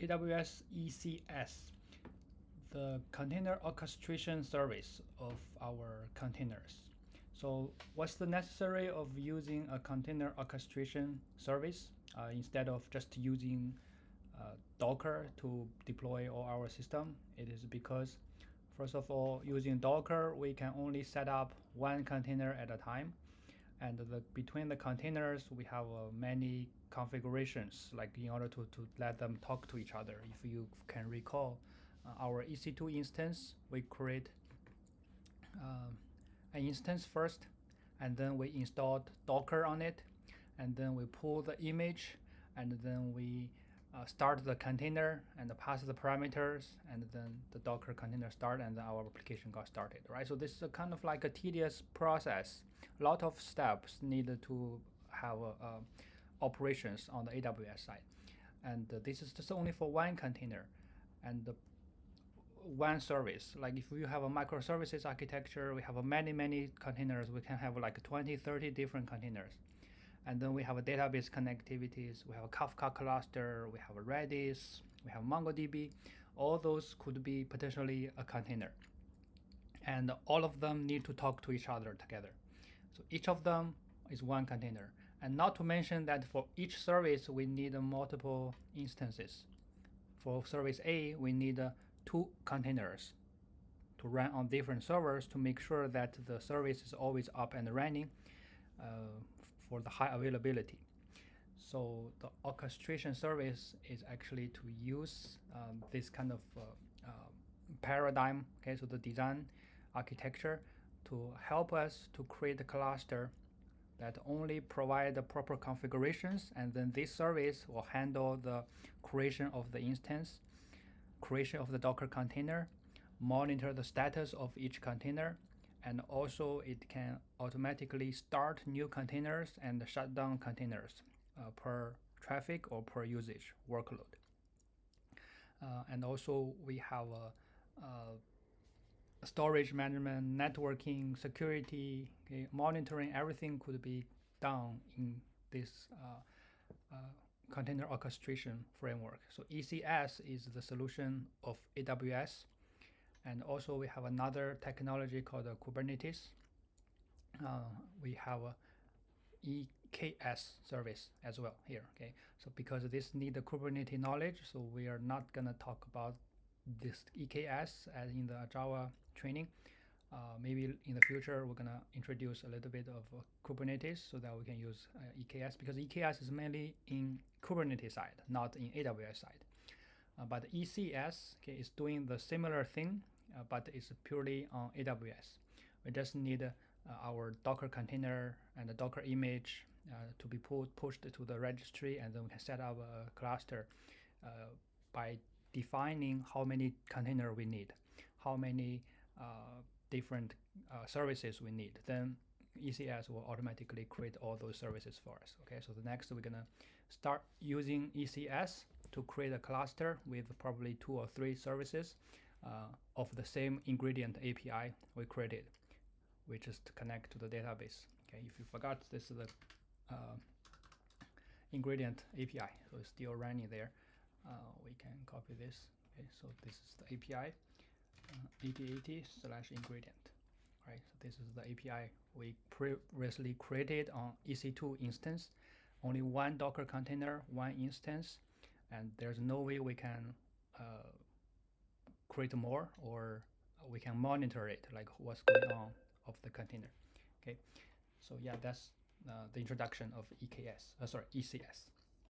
AWS ECS, the container orchestration service of our containers. So what's the necessary of using a container orchestration service instead of just using Docker to deploy all our system? It is because, first of all, using Docker, we can only set up one container at a time. And between the containers, we have many configurations, like in order to let them talk to each other. If you can recall, our EC2 instance, we create an instance first, and then we installed Docker on it, and then we pull the image, and then we start the container and pass the parameters, and then the Docker container start, and then our application got started, right? So this is a kind of like a tedious process. A lot of steps needed to have operations on the AWS side, and this is just only for one container, and one service. Like if you have a microservices architecture, we have many containers. We can have like 20, 30 different containers. And then we have a database connectivities. We have a Kafka cluster. We have a Redis. We have MongoDB. All those could be potentially a container. And all of them need to talk to each other together. So each of them is one container. And not to mention that for each service, we need multiple instances. For service A, we need 2 containers to run on different servers to make sure that the service is always up and running for the high availability. So the orchestration service is actually to use this kind of paradigm, okay, so the design architecture to help us to create a cluster that only provide the proper configurations, and then this service will handle the creation of the instance, creation of the Docker container, monitor the status of each container, and also it can automatically start new containers and shut down containers per traffic or per usage workload. And also we have storage management, networking, security, okay, monitoring, everything could be done in this container orchestration framework. So ECS is the solution of AWS. And also we have another technology called Kubernetes. We have a EKS service as well here, okay? So because this need the Kubernetes knowledge, so we are not gonna talk about this EKS as in the Java training. Maybe in the future, we're gonna introduce a little bit of Kubernetes so that we can use EKS, because EKS is mainly in Kubernetes side, not in AWS side. But ECS, okay, is doing the similar thing, but it's purely on AWS. We just need our Docker container and the Docker image to be pushed to the registry, and then we can set up a cluster by defining how many container we need, how many different services we need. Then ECS will automatically create all those services for us. Okay, so the next we're gonna start using ECS to create a cluster with probably 2 or 3 services of the same ingredient API we created. We just connect to the database. Okay, if you forgot, this is the ingredient API, so it's still running there. We can copy this. Okay, so this is the API, 8080/ingredient. Right, so this is the API we previously created on EC2 instance. Only one Docker container, one instance, and there's no way we can create more, or we can monitor it, like what's going on of the container. Okay, so yeah, that's the introduction of ECS.